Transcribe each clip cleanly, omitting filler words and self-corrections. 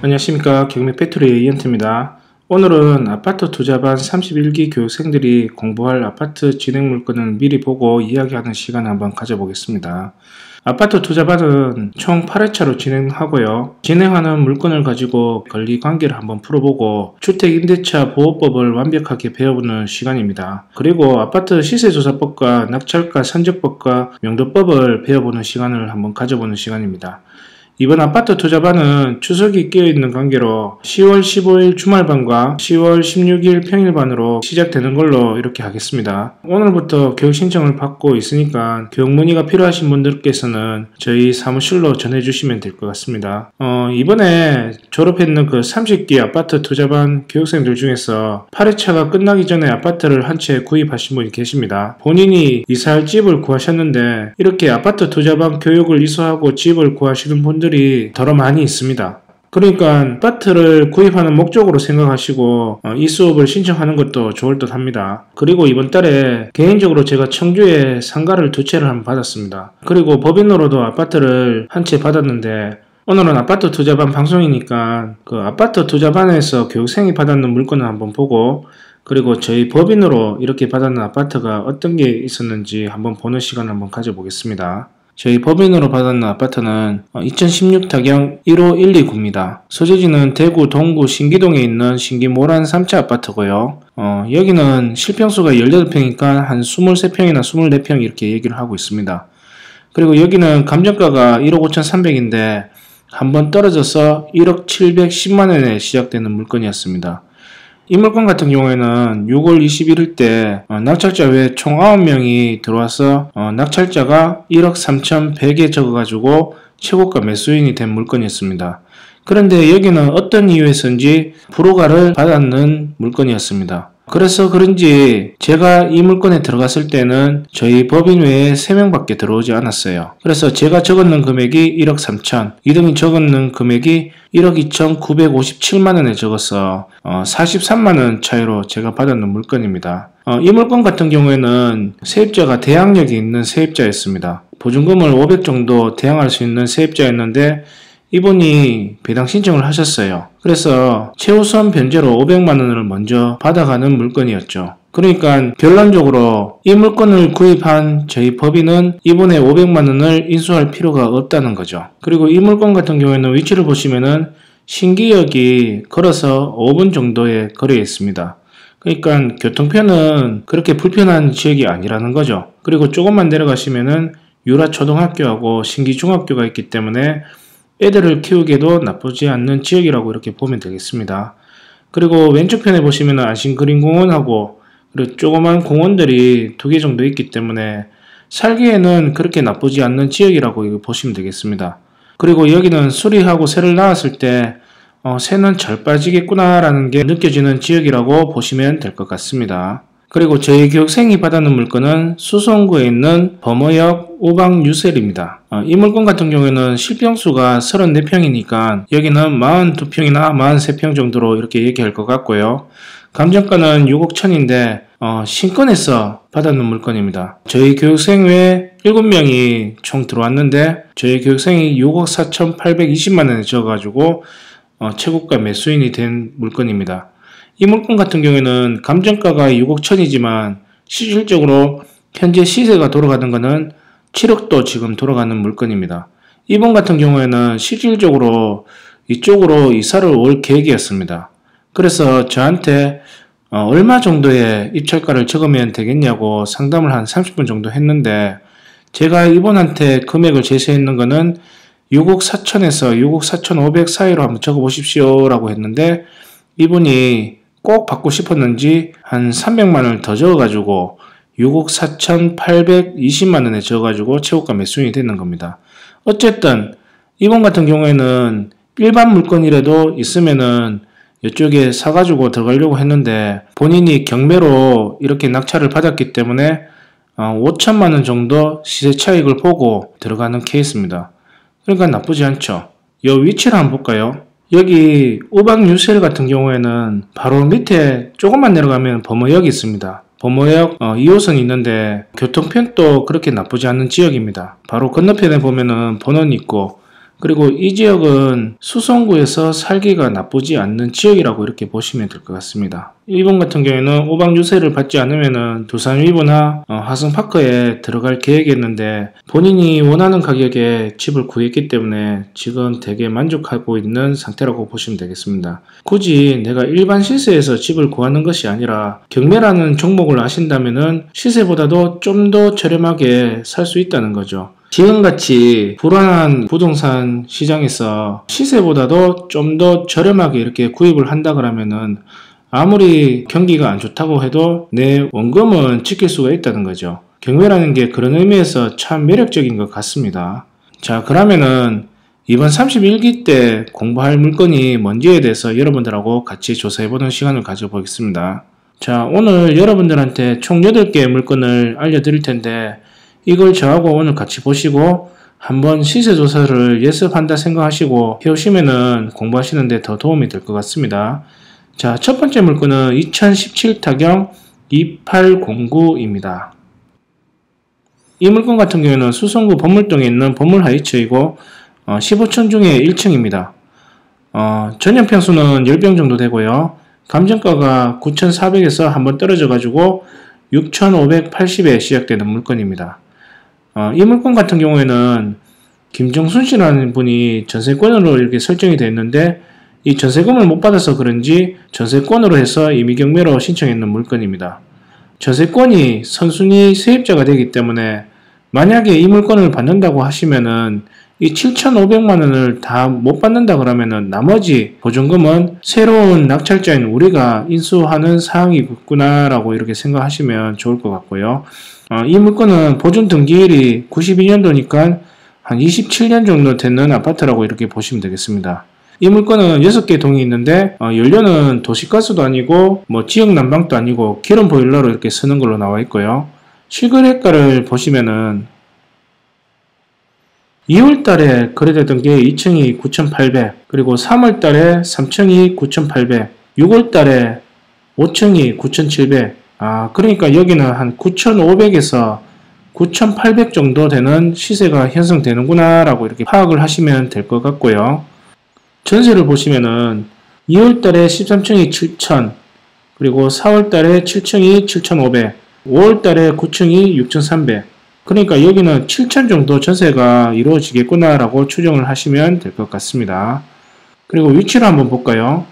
안녕하십니까. 경매 팩토리 이현태입니다. 오늘은 아파트 투자반 31기 교육생들이 공부할 아파트 진행 물건을 미리 보고 이야기하는 시간을 한번 가져보겠습니다. 아파트 투자반은 총 8회차로 진행하고요. 진행하는 물건을 가지고 권리 관계를 한번 풀어보고 주택임대차 보호법을 완벽하게 배워보는 시간입니다. 그리고 아파트 시세조사법과 낙찰가 선적법과 명도법을 배워보는 시간을 한번 가져보는 시간입니다. 이번 아파트 투자반은 추석이 끼어있는 관계로 10월 15일 주말반과 10월 16일 평일반으로 시작되는 걸로 이렇게 하겠습니다. 오늘부터 교육 신청을 받고 있으니까 교육 문의가 필요하신 분들께서는 저희 사무실로 전해주시면 될 것 같습니다. 이번에 졸업했는 그 30기 아파트 투자반 교육생들 중에서 8회차가 끝나기 전에 아파트를 한 채 구입하신 분이 계십니다. 본인이 이사할 집을 구하셨는데 이렇게 아파트 투자반 교육을 이수하고 집을 구하시는 분들이 더러 많이 있습니다. 그러니까 아파트를 구입하는 목적으로 생각하시고 이 수업을 신청하는 것도 좋을 듯 합니다. 그리고 이번 달에 개인적으로 제가 청주에 상가를 2채를 한번 받았습니다. 그리고 법인으로도 아파트를 한 채 받았는데 오늘은 아파트 투자반 방송이니까 그 아파트 투자반에서 교육생이 받았는 물건을 한번 보고 그리고 저희 법인으로 이렇게 받았는 아파트가 어떤 게 있었는지 한번 보는 시간을 한번 가져보겠습니다. 저희 법인으로 받았는 아파트는 2016 타경 15129입니다. 소재지는 대구 동구 신기동에 있는 신기모란 3차 아파트고요. 여기는 실평수가 18평이니까 한 23평이나 24평 이렇게 얘기를 하고 있습니다. 그리고 여기는 감정가가 1억 5,300인데 한번 떨어져서 1억 710만원에 시작되는 물건이었습니다. 이 물건 같은 경우에는 6월 21일 때 낙찰자 외에 총 9명이 들어와서 낙찰자가 1억 3,100에 적어가지고 최고가 매수인이 된 물건이었습니다. 그런데 여기는 어떤 이유에서인지 불허가를 받았는 물건이었습니다. 그래서 그런지 제가 이 물건에 들어갔을 때는 저희 법인 외에 3명밖에 들어오지 않았어요. 그래서 제가 적었는 금액이 1억 3천, 이등이 적었는 금액이 1억 2,957만원에 적어서 43만원 차이로 제가 받았는 물건입니다. 이 물건 같은 경우에는 세입자가 대항력이 있는 세입자였습니다. 보증금을 500 정도 대항할 수 있는 세입자였는데 이분이 배당 신청을 하셨어요. 그래서 최우선 변제로 500만원을 먼저 받아가는 물건이었죠. 그러니까 결론적으로 이 물건을 구입한 저희 법인은 이번에 500만원을 인수할 필요가 없다는 거죠. 그리고 이 물건 같은 경우에는 위치를 보시면은 신기역이 걸어서 5분 정도의 거리에 있습니다. 그러니까 교통편은 그렇게 불편한 지역이 아니라는 거죠. 그리고 조금만 내려가시면은 유라초등학교하고 신기중학교가 있기 때문에 애들을 키우기에도 나쁘지 않는 지역이라고 이렇게 보면 되겠습니다. 그리고 왼쪽편에 보시면 안심그린공원하고 그리고 조그만 공원들이 2개 정도 있기 때문에 살기에는 그렇게 나쁘지 않는 지역이라고 보시면 되겠습니다. 그리고 여기는 수리하고 새를 낳았을 때 새는 잘 빠지겠구나 라는 게 느껴지는 지역이라고 보시면 될 것 같습니다. 그리고 저희 교육생이 받았는 물건은 수성구에 있는 범어역 우방유셀입니다. 이 물건 같은 경우에는 실평수가 34평이니까 여기는 42평이나 43평 정도로 이렇게 얘기할 것 같고요. 감정가는 6억 1천인데 신권에서 받았는 물건입니다. 저희 교육생 외에 7명이 총 들어왔는데 저희 교육생이 6억 4,820만원에 적어가지고 최고가 매수인이 된 물건입니다. 이 물건 같은 경우에는 감정가가 6억 1천이지만 실질적으로 현재 시세가 돌아가는 것은 7억도 지금 돌아가는 물건입니다. 이번 같은 경우에는 실질적으로 이쪽으로 이사를 올 계획이었습니다. 그래서 저한테 얼마 정도의 입찰가를 적으면 되겠냐고 상담을 한 30분 정도 했는데 제가 이분한테 금액을 제시했는 것은 6억 4천에서 6억 4,500 사이로 한번 적어보십시오 라고 했는데 이분이 꼭 받고 싶었는지 한 300만원을 더 적어가지고 6억 4,820만원에 적어가지고 최고가 매수인이 되는 겁니다. 어쨌든 이번 같은 경우에는 일반 물건이라도 있으면은 이쪽에 사가지고 들어가려고 했는데 본인이 경매로 이렇게 낙찰을 받았기 때문에 5천만원 정도 시세 차익을 보고 들어가는 케이스입니다. 그러니까 나쁘지 않죠. 이 위치를 한번 볼까요? 여기 우방유셀 같은 경우에는 바로 밑에 조금만 내려가면 범어역이 있습니다. 범어역 2호선이 있는데 교통편도 그렇게 나쁘지 않은 지역입니다. 바로 건너편에 보면은 본원이 있고 그리고 이 지역은 수성구에서 살기가 나쁘지 않는 지역이라고 이렇게 보시면 될 것 같습니다. 이분 같은 경우에는 오방 유세를 받지 않으면은 두산 위브나 화성파크에 들어갈 계획이었는데 본인이 원하는 가격에 집을 구했기 때문에 지금 되게 만족하고 있는 상태라고 보시면 되겠습니다. 굳이 내가 일반 시세에서 집을 구하는 것이 아니라 경매라는 종목을 아신다면은 시세보다도 좀 더 저렴하게 살 수 있다는 거죠. 지금같이 불안한 부동산 시장에서 시세보다도 좀 더 저렴하게 이렇게 구입을 한다 그러면은 아무리 경기가 안 좋다고 해도 내 원금은 지킬 수가 있다는 거죠. 경매라는 게 그런 의미에서 참 매력적인 것 같습니다. 자, 그러면은 이번 31기 때 공부할 물건이 뭔지에 대해서 여러분들하고 같이 조사해보는 시간을 가져보겠습니다. 자, 오늘 여러분들한테 총 8개의 물건을 알려드릴 텐데 이걸 저하고 오늘 같이 보시고 한번 시세조사를 예습한다 생각하시고 해오시면은 공부하시는데 더 도움이 될 것 같습니다. 자, 첫 번째 물건은 2017 타경 2809입니다. 이 물건 같은 경우에는 수성구 범물동에 있는 범물 하이츠이고 15층 중에 1층입니다. 전용평수는 10평 정도 되고요. 감정가가 9,400에서 한번 떨어져 가지고 6,580에 시작되는 물건입니다. 이 물건 같은 경우에는 김정순 씨라는 분이 전세권으로 이렇게 설정이 되어 있는데 이 전세금을 못 받아서 그런지 전세권으로 해서 임의경매로 신청했는 물건입니다. 전세권이 선순위 세입자가 되기 때문에 만약에 이 물건을 받는다고 하시면은 이 7,500만원을 다 못 받는다 그러면은 나머지 보증금은 새로운 낙찰자인 우리가 인수하는 사항이구나 라고 이렇게 생각하시면 좋을 것 같고요. 이 물건은 보증 등기일이 92년도니까 한 27년 정도 되는 아파트라고 이렇게 보시면 되겠습니다. 이 물건은 6개 동이 있는데 연료는 도시가스도 아니고 지역 난방도 아니고 기름 보일러로 이렇게 쓰는 걸로 나와 있고요. 실거래가를 보시면은 2월달에 거래되던 게 2층이 9,800 그리고 3월달에 3층이 9,800 6월달에 5층이 9,700 그러니까 여기는 한 9,500에서 9,800 정도 되는 시세가 형성되는구나 라고 이렇게 파악을 하시면 될 것 같고요. 전세를 보시면은 2월달에 13층이 7,000 그리고 4월달에 7층이 7,500 5월달에 9층이 6,300 그러니까 여기는 7,000 정도 전세가 이루어지겠구나 라고 추정을 하시면 될 것 같습니다. 그리고 위치를 한번 볼까요?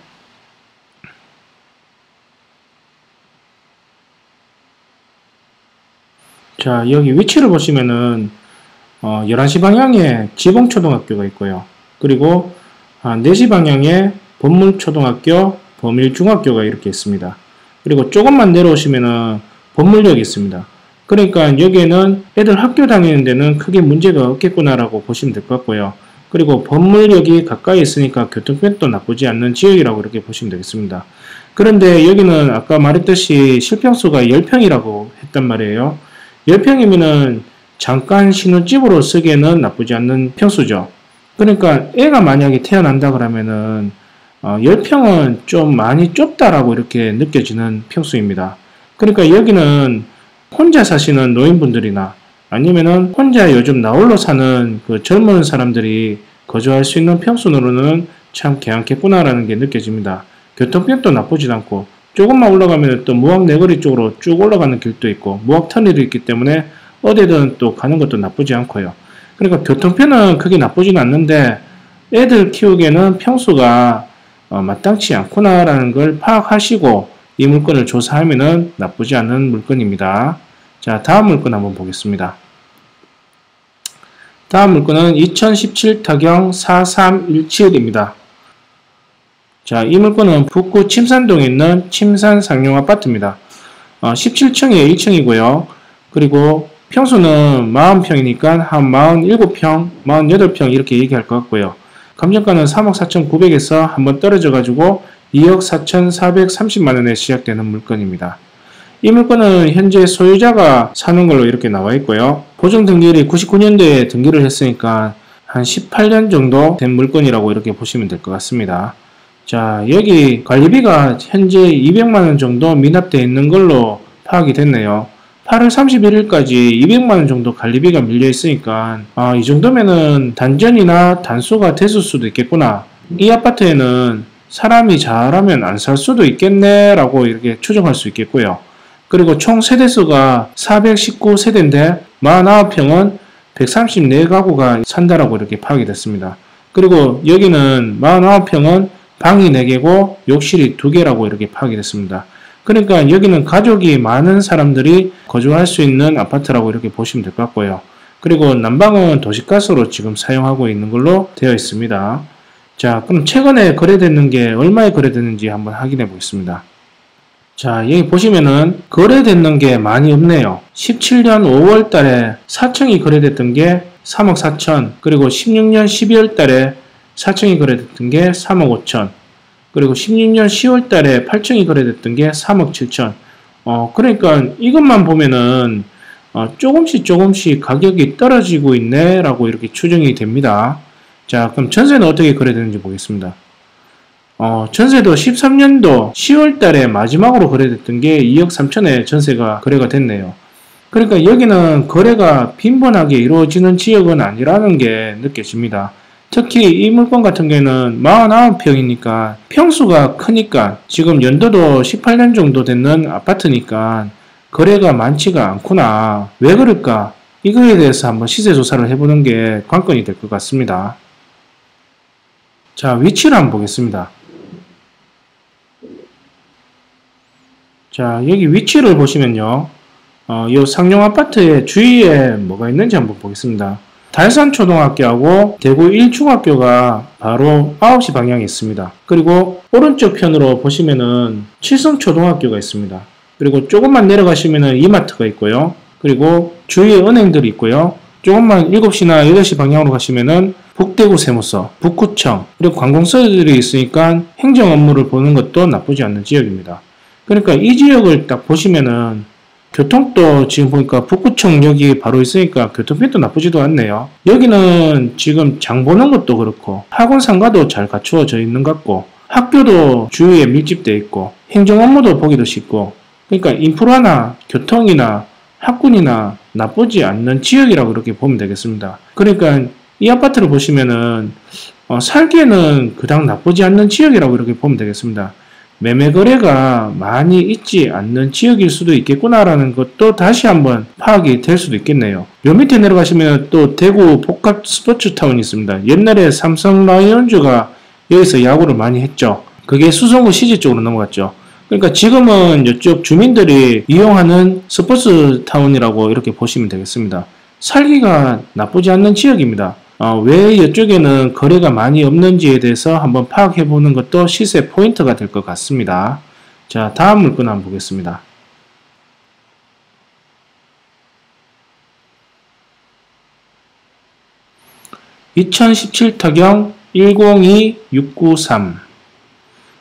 자, 여기 위치를 보시면은 11시 방향에 지봉초등학교가 있고요. 그리고 4시 방향에 범물초등학교, 범일중학교가 이렇게 있습니다. 그리고 조금만 내려오시면은 범물역이 있습니다. 그러니까 여기에는 애들 학교 다니는 데는 크게 문제가 없겠구나라고 보시면 될 것 같고요. 그리고 범물역이 가까이 있으니까 교통편도 나쁘지 않는 지역이라고 이렇게 보시면 되겠습니다. 그런데 여기는 아까 말했듯이 실평수가 10평이라고 했단 말이에요. 10평이면은 잠깐 신혼집으로 쓰기에는 나쁘지 않는 평수죠. 그러니까 애가 만약에 태어난다 그러면은 10평은 좀 많이 좁다라고 이렇게 느껴지는 평수입니다. 그러니까 여기는 혼자 사시는 노인분들이나 아니면은 혼자 요즘 나홀로 사는 그 젊은 사람들이 거주할 수 있는 평수로는 참 괜찮겠구나라는 게 느껴집니다. 교통편도 나쁘지 않고 조금만 올라가면 또 무학내거리 쪽으로 쭉 올라가는 길도 있고 무학터널이 있기 때문에 어디든 또 가는 것도 나쁘지 않고요. 그러니까 교통편은 크게 나쁘진 않는데 애들 키우기에는 평수가 마땅치 않구나라는 걸 파악하시고 이 물건을 조사하면은 나쁘지 않은 물건입니다. 자, 다음 물건 한번 보겠습니다. 다음 물건은 2017 타경 4317입니다. 자, 이 물건은 북구 침산동에 있는 침산 상용 아파트입니다. 17층에 1층이고요. 그리고 평수는 40평이니까 한 47평, 48평 이렇게 얘기할 것 같고요. 감정가는 3억 4,900에서 한번 떨어져 가지고 2억 4,430만원에 시작되는 물건입니다. 이 물건은 현재 소유자가 사는 걸로 이렇게 나와 있고요. 보증 등기일이 99년도에 등기를 했으니까 한 18년 정도 된 물건이라고 이렇게 보시면 될 것 같습니다. 자, 여기 관리비가 현재 200만원 정도 미납되어 있는 걸로 파악이 됐네요. 8월 31일까지 200만원 정도 관리비가 밀려 있으니까 이 정도면은 단전이나 단수가 됐을 수도 있겠구나. 이 아파트에는 사람이 잘하면 안 살 수도 있겠네 라고 이렇게 추정할 수 있겠고요. 그리고 총 세대수가 419세대인데 49평은 134가구가 산다라고 이렇게 파악이 됐습니다. 그리고 여기는 49평은 방이 4개고 욕실이 2개라고 이렇게 파악이 됐습니다. 그러니까 여기는 가족이 많은 사람들이 거주할 수 있는 아파트라고 이렇게 보시면 될 것 같고요. 그리고 난방은 도시가스로 지금 사용하고 있는 걸로 되어 있습니다. 자, 그럼 최근에 거래되는 게 얼마에 거래됐는지 한번 확인해 보겠습니다. 자, 여기 보시면은 거래됐는 게 많이 없네요. 17년 5월 달에 4층이 거래됐던 게 3억 4천, 그리고 16년 12월 달에 4층이 거래됐던 게 3억 5천, 그리고 16년 10월 달에 8층이 거래됐던 게 3억 7천. 그러니까 이것만 보면은 조금씩 가격이 떨어지고 있네 라고 이렇게 추정이 됩니다. 자, 그럼 전세는 어떻게 거래되는지 보겠습니다. 전세도 13년도 10월 달에 마지막으로 거래됐던 게 2억 3천에 전세가 거래가 됐네요. 그러니까 여기는 거래가 빈번하게 이루어지는 지역은 아니라는 게 느껴집니다. 특히 이 물건 같은 경우에는 49평이니까 평수가 크니까 지금 연도도 18년 정도 되는 아파트니까 거래가 많지가 않구나. 왜 그럴까? 이거에 대해서 한번 시세 조사를 해보는 게 관건이 될 것 같습니다. 자, 위치를 한번 보겠습니다. 자, 여기 위치를 보시면요. 이 상용 아파트의 주위에 뭐가 있는지 한번 보겠습니다. 달산초등학교하고 대구 1중학교가 바로 9시 방향에 있습니다. 그리고 오른쪽 편으로 보시면은 칠성초등학교가 있습니다. 그리고 조금만 내려가시면은 이마트가 있고요. 그리고 주위에 은행들이 있고요. 조금만 7시나 8시 방향으로 가시면은 북대구 세무서, 북구청, 그리고 관공서들이 있으니까 행정 업무를 보는 것도 나쁘지 않는 지역입니다. 그러니까 이 지역을 딱 보시면은 교통도 지금 보니까 북구청역이 바로 있으니까 교통편도 나쁘지도 않네요. 여기는 지금 장 보는 것도 그렇고 학원 상가도 잘 갖추어져 있는 것 같고 학교도 주위에 밀집되어 있고 행정 업무도 보기도 쉽고 그러니까 인프라나 교통이나 학군이나 나쁘지 않는 지역이라고 그렇게 보면 되겠습니다. 그러니까 이 아파트를 보시면은 살기에는 그닥 나쁘지 않는 지역이라고 이렇게 보면 되겠습니다. 매매 거래가 많이 있지 않는 지역일 수도 있겠구나라는 것도 다시 한번 파악이 될 수도 있겠네요. 요 밑에 내려가시면 또 대구 복합 스포츠타운이 있습니다. 옛날에 삼성 라이온즈가 여기서 야구를 많이 했죠. 그게 수성구 시지 쪽으로 넘어갔죠. 그러니까 지금은 이쪽 주민들이 이용하는 스포츠타운이라고 이렇게 보시면 되겠습니다. 살기가 나쁘지 않는 지역입니다. 왜 이쪽에는 거래가 많이 없는지에 대해서 한번 파악해 보는 것도 시세 포인트가 될 것 같습니다. 자, 다음 물건 한번 보겠습니다. (2017) 타경 102693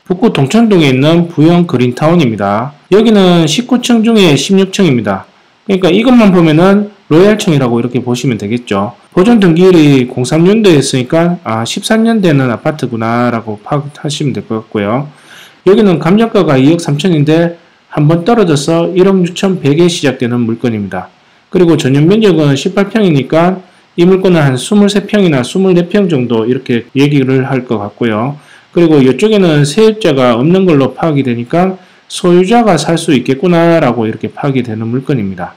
북구 동천동에 있는 부영 그린타운입니다. 여기는 19층 중에 16층입니다. 그러니까 이것만 보면은 로얄층이라고 이렇게 보시면 되겠죠. 보존 등기일이 03년도에 했으니까 13년 되는 아파트구나 라고 파악하시면 될 것 같고요. 여기는 감정가가 2억 3천인데 한번 떨어져서 1억 6천100에 시작되는 물건입니다. 그리고 전용 면적은 18평이니까 이 물건은 한 23평이나 24평 정도 이렇게 얘기를 할 것 같고요. 그리고 이쪽에는 세입자가 없는 걸로 파악이 되니까 소유자가 살 수 있겠구나 라고 이렇게 파악이 되는 물건입니다.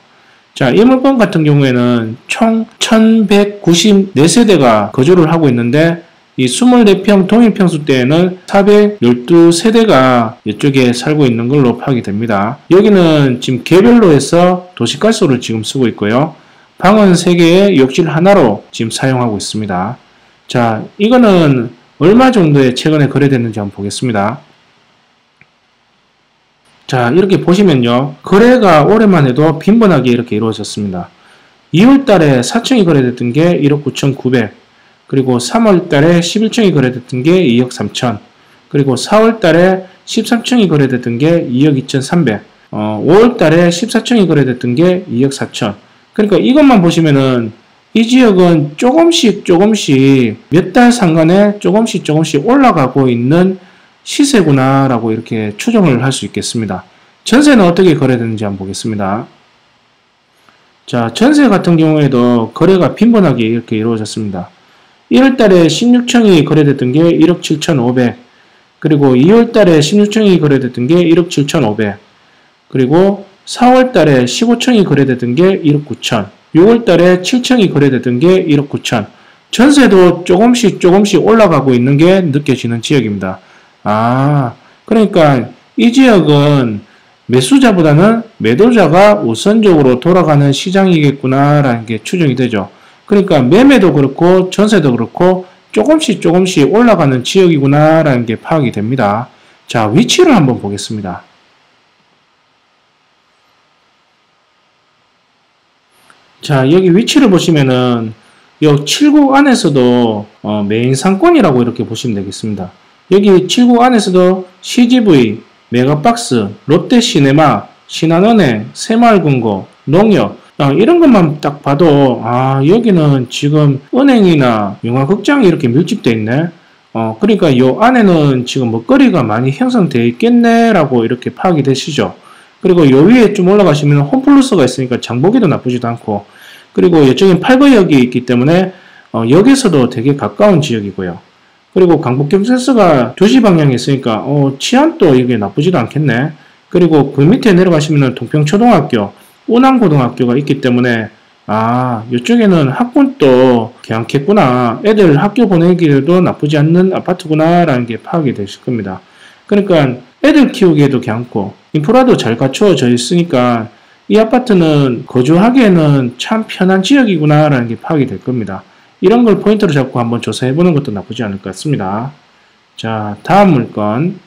자, 이 물건 같은 경우에는 총 1194세대가 거주를 하고 있는데 이 24평 동일 평수대에는 412세대가 이쪽에 살고 있는 걸로 파악이 됩니다. 여기는 지금 개별로 해서 도시가스를 지금 쓰고 있고요. 방은 3개에 욕실 하나로 지금 사용하고 있습니다. 자, 이거는 얼마 정도에 최근에 거래됐는지 한번 보겠습니다. 자, 이렇게 보시면요. 거래가 올해만 해도 빈번하게 이렇게 이루어졌습니다. 2월 달에 4층이 거래됐던 게 1억 9,900, 그리고 3월 달에 11층이 거래됐던 게 2억 3천, 그리고 4월 달에 13층이 거래됐던 게 2억 2,300, 5월 달에 14층이 거래됐던 게 2억 4천. 그러니까 이것만 보시면은 이 지역은 조금씩 몇 달 상간에 조금씩 올라가고 있는 시세구나 라고 이렇게 추정을 할 수 있겠습니다. 전세는 어떻게 거래되는지 한번 보겠습니다. 자, 전세 같은 경우에도 거래가 빈번하게 이렇게 이루어졌습니다. 1월달에 16층이 거래됐던 게 1억 7,500, 그리고 2월달에 16층이 거래됐던 게 1억 7,500, 그리고 4월달에 15층이 거래됐던 게 1억 9천, 6월달에 7층이 거래됐던 게 1억 9천. 전세도 조금씩 올라가고 있는 게 느껴지는 지역입니다. 그러니까 이 지역은 매수자보다는 매도자가 우선적으로 돌아가는 시장이겠구나라는 게 추정이 되죠. 그러니까 매매도 그렇고 전세도 그렇고 조금씩 올라가는 지역이구나라는 게 파악이 됩니다. 자, 위치를 한번 보겠습니다. 자, 여기 위치를 보시면은 이 7구 안에서도 메인 상권이라고 이렇게 보시면 되겠습니다. 여기 7구 안에서도 CGV, 메가박스, 롯데시네마, 신한은행, 새마을금고, 농협 이런 것만 딱 봐도 여기는 지금 은행이나 영화극장이 이렇게 밀집되어 있네. 그러니까 이 안에는 지금 먹거리가 많이 형성되어 있겠네 라고 이렇게 파악이 되시죠. 그리고 요 위에 좀 올라가시면 홈플러스가 있으니까 장보기도 나쁘지도 않고, 그리고 이쪽엔 팔거역이 있기 때문에 역에서도 되게 가까운 지역이고요. 그리고 강북경찰서가 2시 방향에 있으니까 치안도 이게 나쁘지도 않겠네. 그리고 그 밑에 내려가시면 동평초등학교, 운항고등학교가 있기 때문에 이쪽에는 학군도 괜찮겠구나, 애들 학교 보내기에도 나쁘지 않는 아파트구나 라는 게 파악이 되실 겁니다. 그러니까 애들 키우기에도 괜찮고 인프라도 잘 갖추어져 있으니까 이 아파트는 거주하기에는 참 편한 지역이구나 라는 게 파악이 될 겁니다. 이런 걸 포인트로 잡고 한번 조사해 보는 것도 나쁘지 않을 것 같습니다. 자, 다음 물건.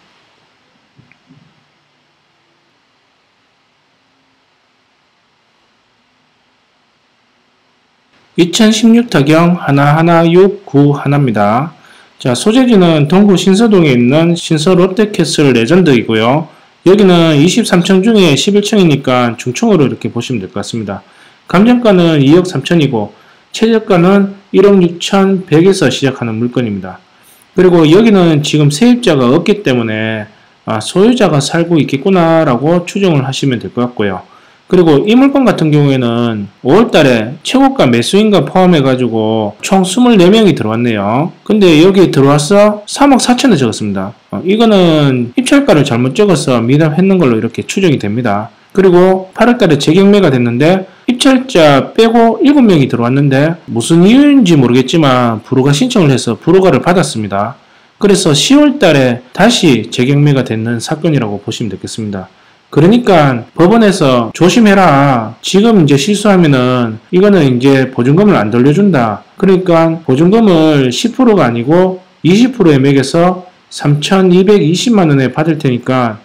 (2016) 타경 하나169입니다. 자, 소재지는 동구 신서동에 있는 신서 롯데캐슬 레전드이고요. 여기는 23층 중에 11층이니까 중층으로 이렇게 보시면 될 것 같습니다. 감정가는 2억 3천이고 최저가는 1억 6천100에서 시작하는 물건입니다. 그리고 여기는 지금 세입자가 없기 때문에 소유자가 살고 있겠구나 라고 추정을 하시면 될 것 같고요. 그리고 이 물건 같은 경우에는 5월달에 최고가 매수인가 포함해 가지고 총 24명이 들어왔네요. 근데 여기 들어와서 3억 4천에 적었습니다. 이거는 입찰가를 잘못 적어서 미납했는 걸로 이렇게 추정이 됩니다. 그리고 8월달에 재경매가 됐는데 입찰자 빼고 7명이 들어왔는데 무슨 이유인지 모르겠지만 불허가 신청을 해서 불허가를 받았습니다. 그래서 10월달에 다시 재경매가 되는 사건이라고 보시면 되겠습니다. 그러니까 법원에서 조심해라. 지금 이제 실수하면은 이거는 이제 보증금을 안 돌려준다. 그러니까 보증금을 10%가 아니고 20%에 매겨서 3,220만원에 받을 테니까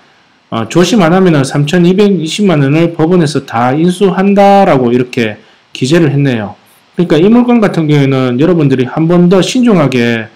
조심 안 하면은 3,220만원을 법원에서 다 인수한다라고 이렇게 기재를 했네요. 그러니까 이 물건 같은 경우에는 여러분들이 한 번 더 신중하게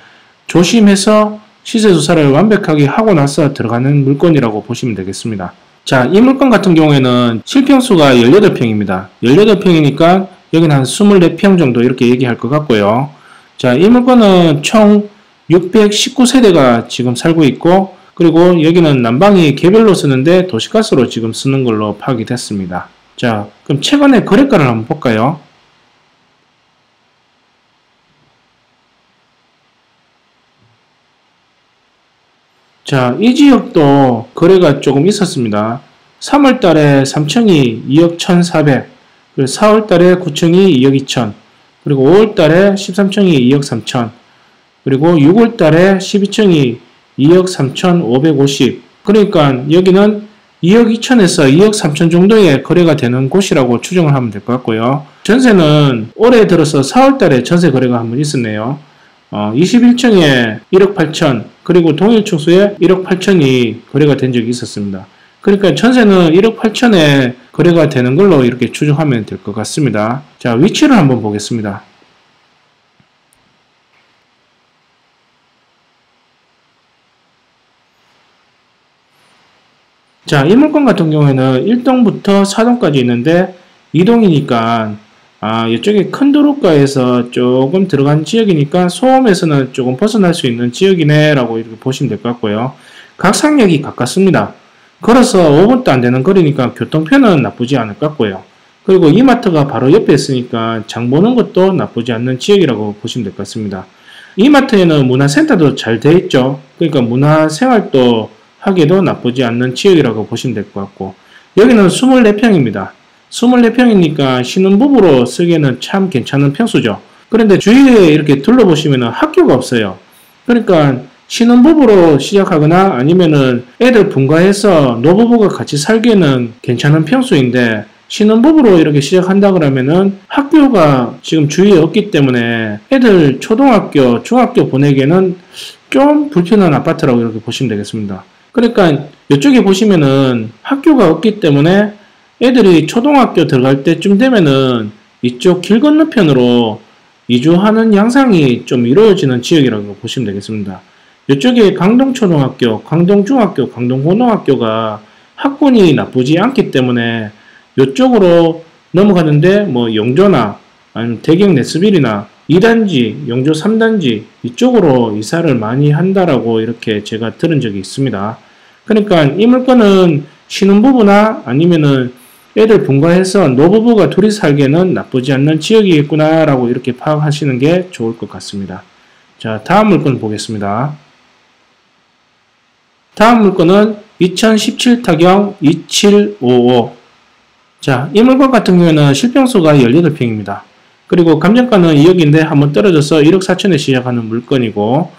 조심해서 시세조사를 완벽하게 하고 나서 들어가는 물건이라고 보시면 되겠습니다. 자, 이 물건 같은 경우에는 실평수가 18평입니다. 18평이니까 여기는 한 24평 정도 이렇게 얘기할 것 같고요. 자, 이 물건은 총 619세대가 지금 살고 있고, 그리고 여기는 난방이 개별로 쓰는데 도시가스로 지금 쓰는 걸로 파악이 됐습니다. 자, 그럼 최근에 거래가를 한번 볼까요? 자, 이 지역도 거래가 조금 있었습니다. 3월달에 3층이 2억 1,400, 그리고 4월달에 9층이 2억 2천, 그리고 5월달에 13층이 2억 3천, 그리고 6월달에 12층이 2억 3,550. 그러니까 여기는 2억 2천에서 2억 3천 정도의 거래가 되는 곳이라고 추정을 하면 될 것 같고요. 전세는 올해 들어서 4월달에 전세 거래가 한번 있었네요. 21층에 1억 8천, 그리고 동일 층수에 1억 8천이 거래가 된 적이 있었습니다. 그러니까 전세는 1억 8천에 거래가 되는 걸로 이렇게 추정하면 될 것 같습니다. 자, 위치를 한번 보겠습니다. 자, 이 물건 같은 경우에는 1동부터 4동까지 있는데 2동이니까 이쪽에 큰 도로가에서 조금 들어간 지역이니까 소음에서는 조금 벗어날 수 있는 지역이네 라고 이렇게 보시면 될 것 같고요. 각상역이 가깝습니다. 걸어서 5분도 안 되는 거리니까 교통편은 나쁘지 않을 것 같고요. 그리고 이마트가 바로 옆에 있으니까 장 보는 것도 나쁘지 않는 지역이라고 보시면 될 것 같습니다. 이마트에는 문화센터도 잘 돼 있죠. 그러니까 문화생활도 하기도 나쁘지 않는 지역이라고 보시면 될 것 같고, 여기는 24평입니다. 24평이니까 신혼부부로 쓰기에는 참 괜찮은 평수죠. 그런데 주위에 이렇게 둘러보시면 학교가 없어요. 그러니까 신혼부부로 시작하거나 아니면은 애들 분가해서 노부부가 같이 살기에는 괜찮은 평수인데, 신혼부부로 이렇게 시작한다 그러면은 학교가 지금 주위에 없기 때문에 애들 초등학교, 중학교 보내기에는 좀 불편한 아파트라고 이렇게 보시면 되겠습니다. 그러니까 이쪽에 보시면은 학교가 없기 때문에 애들이 초등학교 들어갈 때쯤 되면은 이쪽 길 건너편으로 이주하는 양상이 좀 이루어지는 지역이라고 보시면 되겠습니다. 이쪽에 강동초등학교, 강동중학교, 강동고등학교가 학군이 나쁘지 않기 때문에 이쪽으로 넘어가는데 뭐 영조나 아니면 대경 네스빌이나 2단지, 영조 3단지 이쪽으로 이사를 많이 한다라고 이렇게 제가 들은 적이 있습니다. 그러니까 이 물건은 신혼부부나 아니면은 애들 분가해서 노부부가 둘이 살기에는 나쁘지 않는 지역이겠구나 라고 이렇게 파악하시는 게 좋을 것 같습니다. 자, 다음 물건 보겠습니다. 다음 물건은 2017 타경 2755. 자, 이 물건 같은 경우에는 실평수가 18평입니다. 그리고 감정가는 2억인데 한번 떨어져서 1억 4천에 시작하는 물건이고,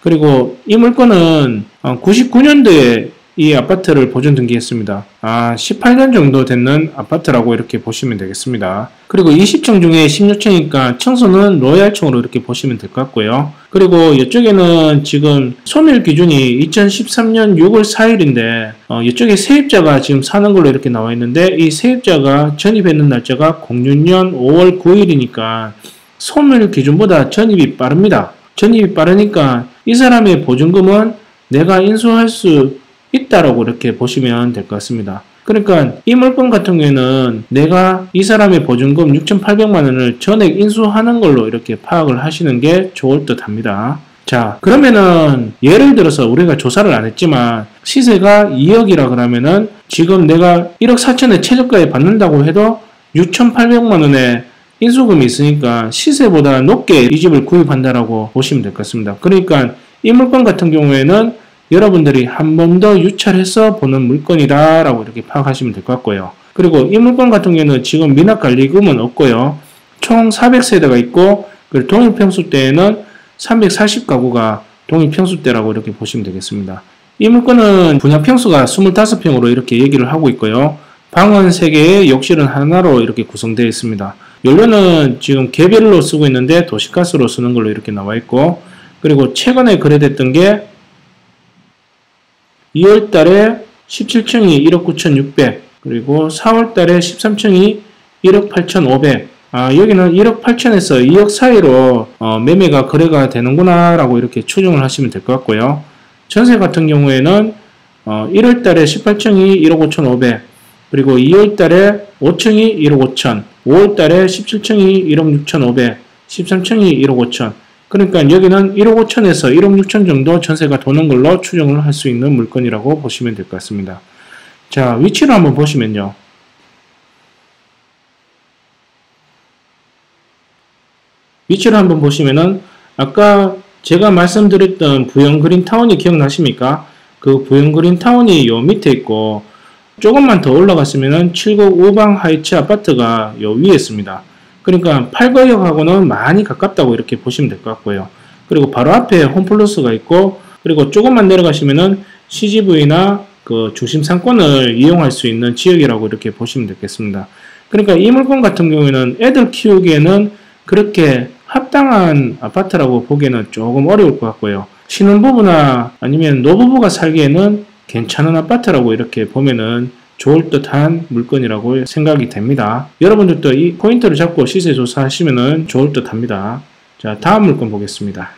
그리고 이 물건은 99년도에 이 아파트를 보존 등기했습니다. 18년 정도 됐는 아파트라고 이렇게 보시면 되겠습니다. 그리고 20층 중에 16층이니까 층수는 로얄층으로 이렇게 보시면 될 것 같고요. 그리고 이쪽에는 지금 소멸 기준이 2013년 6월 4일인데 이쪽에 세입자가 지금 사는 걸로 이렇게 나와 있는데, 이 세입자가 전입했는 날짜가 06년 5월 9일이니까 소멸 기준보다 전입이 빠릅니다. 전입이 빠르니까 이 사람의 보증금은 내가 인수할 수 있다라고 이렇게 보시면 될 것 같습니다. 그러니까 이 물건 같은 경우에는 내가 이 사람의 보증금 6,800만 원을 전액 인수하는 걸로 이렇게 파악을 하시는 게 좋을 듯 합니다. 자, 그러면은 예를 들어서 우리가 조사를 안 했지만 시세가 2억이라 그러면은 지금 내가 1억 4천에 최저가에 받는다고 해도 6,800만 원의 인수금이 있으니까 시세보다 높게 이 집을 구입한다라고 보시면 될 것 같습니다. 그러니까 이 물건 같은 경우에는 여러분들이 한 번 더 유찰해서 보는 물건이다 라고 이렇게 파악하시면 될 것 같고요. 그리고 이 물건 같은 경우에는 지금 미납관리금은 없고요. 총 400세대가 있고, 그리고 동일평수대에는 340가구가 동일평수대라고 이렇게 보시면 되겠습니다. 이 물건은 분양평수가 25평으로 이렇게 얘기를 하고 있고요. 방은 3개에 욕실은 하나로 이렇게 구성되어 있습니다. 연료는 지금 개별로 쓰고 있는데 도시가스로 쓰는 걸로 이렇게 나와 있고, 그리고 최근에 거래됐던 게 2월달에 17층이 1억 9,600, 그리고 4월달에 13층이 1억 8,500. 여기는 1억 8천에서 2억 사이로 매매가 거래가 되는구나 라고 이렇게 추정을 하시면 될 것 같고요. 전세 같은 경우에는 1월달에 18층이 1억 5,500, 그리고 2월달에 5층이 1억 5천, 5월달에 17층이 1억 6,500, 13층이 1억 5천. 그러니까 여기는 1억 5천에서 1억 6천 정도 전세가 도는 걸로 추정을 할 수 있는 물건이라고 보시면 될 것 같습니다. 자, 위치를 한번 보시면요. 위치를 한번 보시면은 아까 제가 말씀드렸던 부영그린타운이 기억나십니까? 그 부영그린타운이 요 밑에 있고, 조금만 더 올라갔으면은 7곡 우방 하이츠 아파트가 요 위에 있습니다. 그러니까 팔거역하고는 많이 가깝다고 이렇게 보시면 될 것 같고요. 그리고 바로 앞에 홈플러스가 있고, 그리고 조금만 내려가시면은 CGV나 그 중심 상권을 이용할 수 있는 지역이라고 이렇게 보시면 되겠습니다. 그러니까 이 물건 같은 경우에는 애들 키우기에는 그렇게 합당한 아파트라고 보기에는 조금 어려울 것 같고요. 신혼부부나 아니면 노부부가 살기에는 괜찮은 아파트라고 이렇게 보면은 좋을 듯한 물건이라고 생각이 됩니다. 여러분들도 이 포인트를 잡고 시세 조사하시면 좋을 듯합니다. 자, 다음 물건 보겠습니다.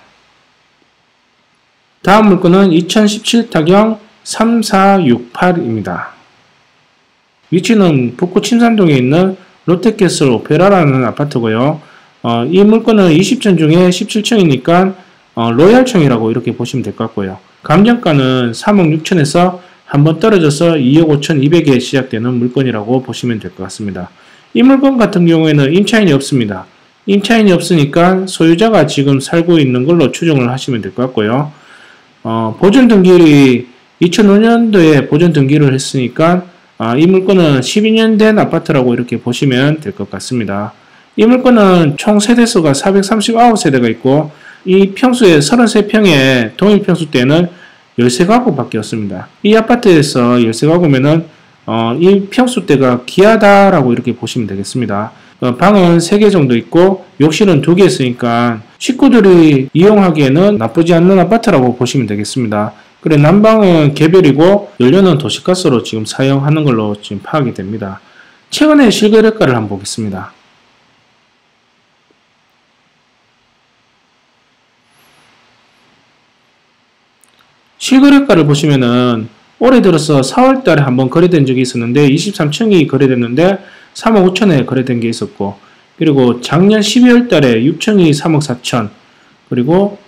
다음 물건은 2017 타경 3468입니다. 위치는 북구 침산동에 있는 롯데캐슬 오페라라는 아파트고요. 이 물건은 20층 중에 17층이니까 로얄층이라고 이렇게 보시면 될 것 같고요. 감정가는 3억 6천에서 한번 떨어져서 2억 5,200에 시작되는 물건이라고 보시면 될 것 같습니다. 이 물건 같은 경우에는 임차인이 없습니다. 임차인이 없으니까 소유자가 지금 살고 있는 걸로 추정을 하시면 될 것 같고요. 보존 등기일이 2005년도에 보존 등기를 했으니까 이 물건은 12년 된 아파트라고 이렇게 보시면 될 것 같습니다. 이 물건은 총 세대수가 439세대가 있고 이 평수의 33평의 동일 평수대는 13가구밖에 없습니다. 이 아파트에서 13가구면은 이 평수대가 귀하다라고 이렇게 보시면 되겠습니다. 방은 3개 정도 있고 욕실은 2개 있으니까 식구들이 이용하기에는 나쁘지 않는 아파트라고 보시면 되겠습니다. 그래 난방은 개별이고 연료는 도시가스로 지금 사용하는 걸로 지금 파악이 됩니다. 최근에 실거래가를 한번 보겠습니다. 실거래가를 보시면은 올해 들어서 4월 달에 한번 거래된 적이 있었는데 23층이 거래됐는데 3억 5천에 거래된 게 있었고, 그리고 작년 12월 달에 6층이 3억 4천, 그리고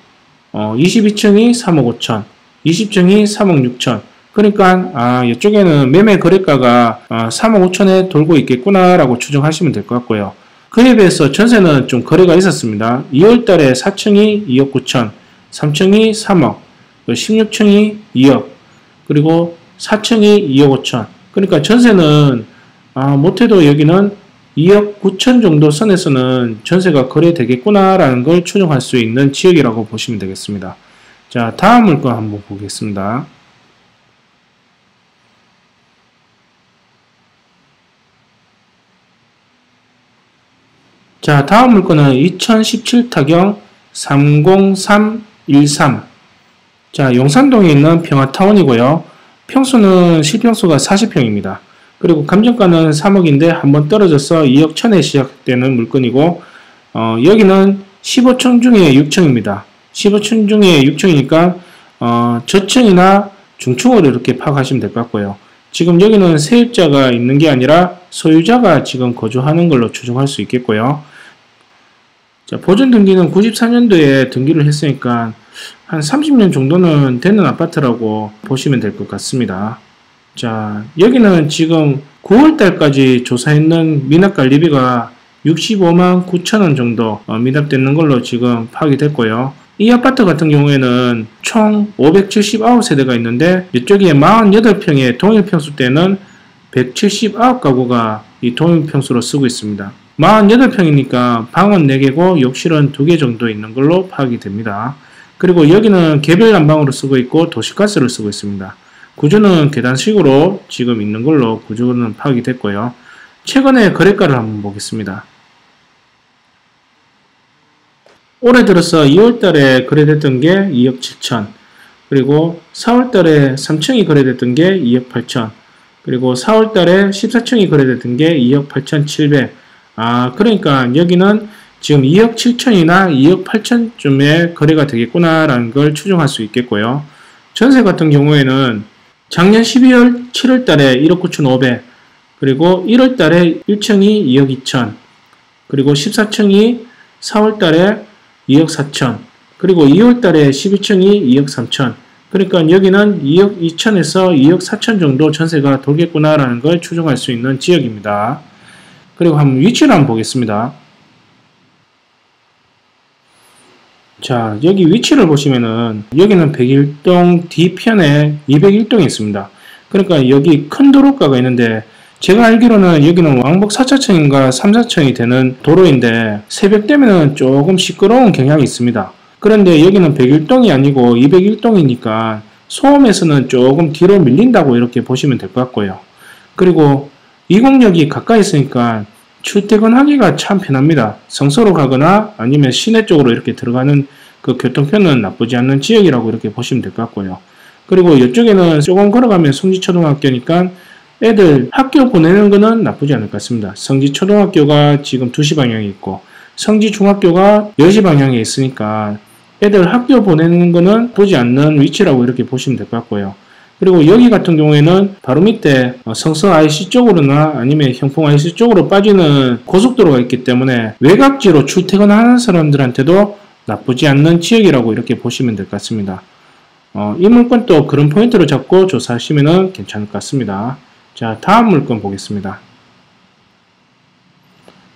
22층이 3억 5천, 20층이 3억 6천. 그러니까 이쪽에는 매매 거래가가 3억 5천에 돌고 있겠구나 라고 추정하시면 될 것 같고요. 그에 비해서 전세는 좀 거래가 있었습니다. 2월 달에 4층이 2억 9천, 3층이 3억, 16층이 2억, 그리고 4층이 2억 5천. 그러니까 전세는 못해도 여기는 2억 9천 정도 선에서는 전세가 거래되겠구나 라는 걸 추정할 수 있는 지역이라고 보시면 되겠습니다. 자, 다음 물건 한번 보겠습니다. 자, 다음 물건은 2017 타경 30313. 자, 용산동에 있는 평화타운이고요. 평수는 실평수가 40평입니다. 그리고 감정가는 3억인데 한번 떨어져서 2억 1천에 시작되는 물건이고, 여기는 15층 중에 6층입니다. 15층 중에 6층이니까 저층이나 중층으로 이렇게 파악하시면 될 것 같고요. 지금 여기는 세입자가 있는 게 아니라 소유자가 지금 거주하는 걸로 추정할 수 있겠고요. 자, 보존 등기는 94년도에 등기를 했으니까 한 30년 정도는 되는 아파트라고 보시면 될 것 같습니다. 자, 여기는 지금 9월달까지 조사했는 미납가 리비가 65만 9천원 정도 미납되는 걸로 지금 파악이 됐고요. 이 아파트 같은 경우에는 총 579세대가 있는데 이쪽에 48평의 동일평수대는 179가구가 이 동일평수로 쓰고 있습니다. 48평이니까 방은 4개고 욕실은 2개 정도 있는 걸로 파악이 됩니다. 그리고 여기는 개별 난방으로 쓰고 있고 도시가스를 쓰고 있습니다. 구조는 계단식으로 지금 있는 걸로 구조는 파악이 됐고요. 최근에 거래가를 한번 보겠습니다. 올해 들어서 2월달에 거래됐던 게 2억 7천, 그리고 4월달에 3층이 거래됐던 게 2억 8천, 그리고 4월달에 14층이 거래됐던 게 2억 8천 7백. 그러니까 여기는 지금 2억 7천이나 2억 8천쯤에 거래가 되겠구나 라는 걸 추정할 수 있겠고요. 전세 같은 경우에는 작년 12월 7월 달에 1억 9천 5백, 그리고 1월 달에 1층이 2억 2천, 그리고 14층이 4월 달에 2억 4천, 그리고 2월 달에 12층이 2억 3천. 그러니까 여기는 2억 2천에서 2억 4천 정도 전세가 돌겠구나 라는 걸 추정할 수 있는 지역입니다. 그리고 한번 위치를 한번 보겠습니다. 자, 여기 위치를 보시면은 여기는 101동 뒤편에 201동이 있습니다. 그러니까 여기 큰 도로가가 있는데 제가 알기로는 여기는 왕복 4차층인가 3, 4층이 되는 도로인데 새벽 되면은 조금 시끄러운 경향이 있습니다. 그런데 여기는 101동이 아니고 201동이니까 소음에서는 조금 뒤로 밀린다고 이렇게 보시면 될 것 같고요. 그리고 이공역이 가까이 있으니까 출퇴근하기가 참 편합니다. 성서로 가거나 아니면 시내 쪽으로 이렇게 들어가는 그 교통편은 나쁘지 않는 지역이라고 이렇게 보시면 될 것 같고요. 그리고 이쪽에는 조금 걸어가면 성지초등학교니까 애들 학교 보내는 거는 나쁘지 않을 것 같습니다. 성지초등학교가 지금 2시 방향에 있고 성지중학교가 10시 방향에 있으니까 애들 학교 보내는 거는 나쁘지 않는 위치라고 이렇게 보시면 될 것 같고요. 그리고 여기 같은 경우에는 바로 밑에 성서 IC 쪽으로나 아니면 형풍 IC 쪽으로 빠지는 고속도로가 있기 때문에 외곽지로 출퇴근하는 사람들한테도 나쁘지 않는 지역이라고 이렇게 보시면 될 것 같습니다. 이 물건도 그런 포인트를 잡고 조사하시면 괜찮을 것 같습니다. 자, 다음 물건 보겠습니다.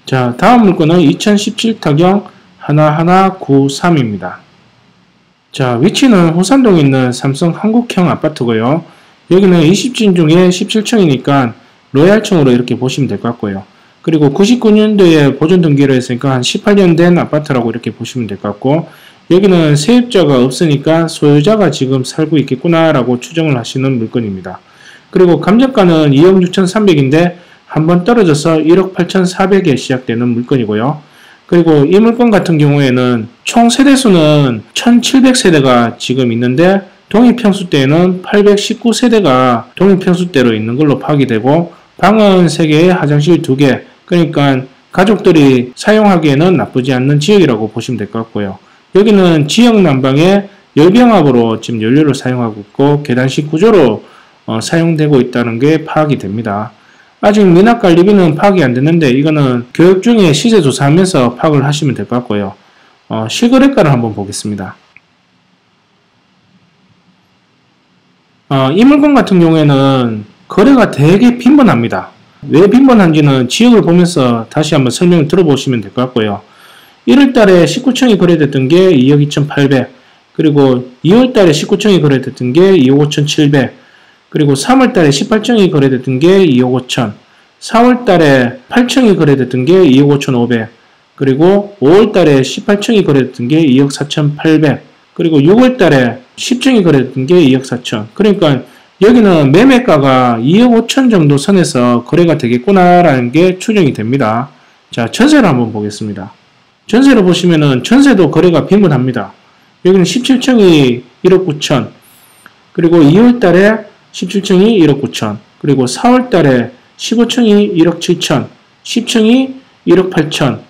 자, 다음 물건은 2017 타경 1193입니다. 자, 위치는 호산동에 있는 삼성 한국형 아파트고요. 여기는 20층 중에 17층이니까 로얄층으로 이렇게 보시면 될 것 같고요. 그리고 99년도에 보존 등기를 했으니까 한 18년 된 아파트라고 이렇게 보시면 될 것 같고, 여기는 세입자가 없으니까 소유자가 지금 살고 있겠구나 라고 추정을 하시는 물건입니다. 그리고 감정가는 2억 6,300인데 한번 떨어져서 1억 8,400에 시작되는 물건이고요. 그리고 이 물건 같은 경우에는 총 세대수는 1700세대가 지금 있는데 동일평수대에는 819세대가 동일평수대로 있는 걸로 파악이 되고, 방은 3개, 화장실 2개, 그러니까 가족들이 사용하기에는 나쁘지 않는 지역이라고 보시면 될 것 같고요. 여기는 지역 난방에 열병합으로 지금 연료를 사용하고 있고 계단식 구조로 사용되고 있다는 게 파악이 됩니다. 아직 미납관리비는 파악이 안 됐는데 이거는 교육 중에 시세 조사하면서 파악을 하시면 될 것 같고요. 실거래가를 한번 보겠습니다. 이 물건 같은 경우에는 거래가 되게 빈번합니다. 왜 빈번한지는 지역을 보면서 다시 한번 설명을 들어보시면 될 것 같고요. 1월달에 19층이 거래됐던 게 2억 2,800, 그리고 2월달에 19층이 거래됐던 게 2억 5,700, 그리고 3월달에 18층이 거래됐던 게 2억 5천, 4월달에 8층이 거래됐던 게 2억 5,500, 그리고 5월달에 18층이 거래됐던 게 2억 4,800, 그리고 6월달에 10층이 거래됐던 게 2억 4천. 그러니까 여기는 매매가가 2억 5천 정도 선에서 거래가 되겠구나라는 게 추정이 됩니다. 자, 전세를 한번 보겠습니다. 전세를 보시면은 전세도 거래가 빈번합니다. 여기는 17층이 1억 9천, 그리고 2월달에 17층이 1억 9천, 그리고 4월달에 15층이 1억 7천, 10층이 1억 8천,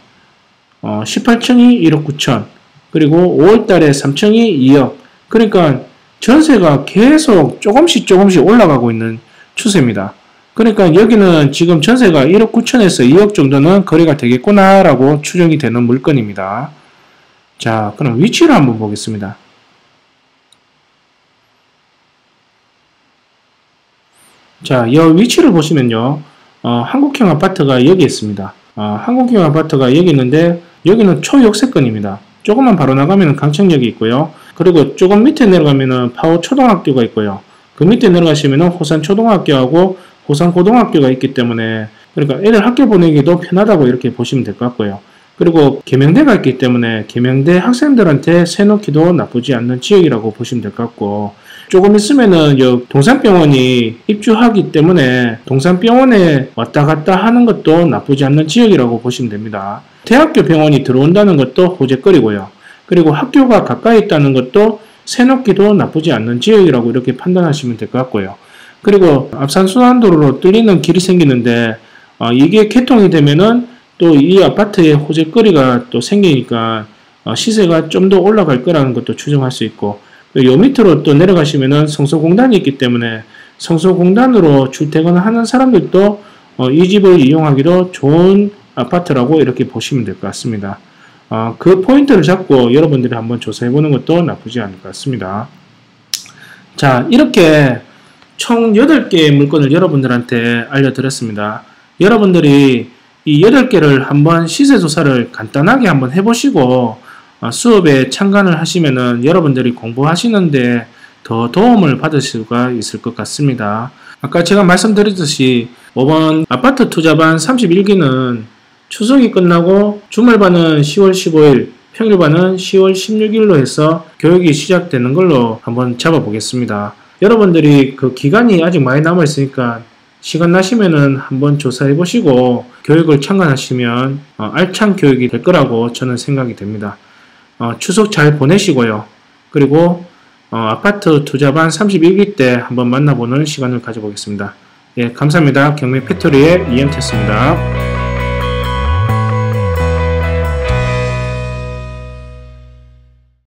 18층이 1억 9천, 그리고 5월달에 3층이 2억. 그러니까 전세가 계속 조금씩 올라가고 있는 추세입니다. 그러니까 여기는 지금 전세가 1억 9천에서 2억 정도는 거래가 되겠구나 라고 추정이 되는 물건입니다. 자, 그럼 위치를 한번 보겠습니다. 자, 이 위치를 보시면요, 한국형 아파트가 여기 있습니다. 한국형 아파트가 여기 있는데 여기는 초역세권입니다. 조금만 바로 나가면 강청역이 있고요. 그리고 조금 밑에 내려가면은 파워초등학교가 있고요. 그 밑에 내려가시면은 호산초등학교하고 호산고등학교가 있기 때문에, 그러니까 애들 학교 보내기도 편하다고 이렇게 보시면 될 것 같고요. 그리고 계명대가 있기 때문에 계명대 학생들한테 세놓기도 나쁘지 않는 지역이라고 보시면 될 것 같고, 조금 있으면은 동산병원이 입주하기 때문에 동산병원에 왔다 갔다 하는 것도 나쁘지 않는 지역이라고 보시면 됩니다. 대학교 병원이 들어온다는 것도 호재거리고요. 그리고 학교가 가까이 있다는 것도 세놓기도 나쁘지 않는 지역이라고 이렇게 판단하시면 될 것 같고요. 그리고 앞산순환도로로 뚫리는 길이 생기는데 이게 개통이 되면은 또 이 아파트에 호재거리가 또 생기니까 시세가 좀 더 올라갈 거라는 것도 추정할 수 있고, 요 밑으로 또 내려가시면은 성서공단이 있기 때문에 성서공단으로 출퇴근을 하는 사람들도 이 집을 이용하기도 좋은 아파트라고 이렇게 보시면 될 것 같습니다. 그 포인트를 잡고 여러분들이 한번 조사해보는 것도 나쁘지 않을 것 같습니다. 자, 이렇게 총 8개의 물건을 여러분들한테 알려드렸습니다. 여러분들이 이 8개를 한번 시세조사를 간단하게 한번 해보시고 수업에 참관을 하시면은 여러분들이 공부하시는데 더 도움을 받을 수가 있을 것 같습니다. 아까 제가 말씀드렸듯이 이번 아파트 투자반 31기는 추석이 끝나고 주말반은 10월 15일, 평일반은 10월 16일로 해서 교육이 시작되는 걸로 한번 잡아보겠습니다. 여러분들이 그 기간이 아직 많이 남아있으니까 시간 나시면은 한번 조사해 보시고 교육을 참관하시면 알찬 교육이 될 거라고 저는 생각이 됩니다. 추석 잘 보내시고요. 그리고 아파트 투자반 31기 때 한번 만나보는 시간을 가져보겠습니다. 예, 감사합니다. 경매 팩토리의 이엠태였습니다.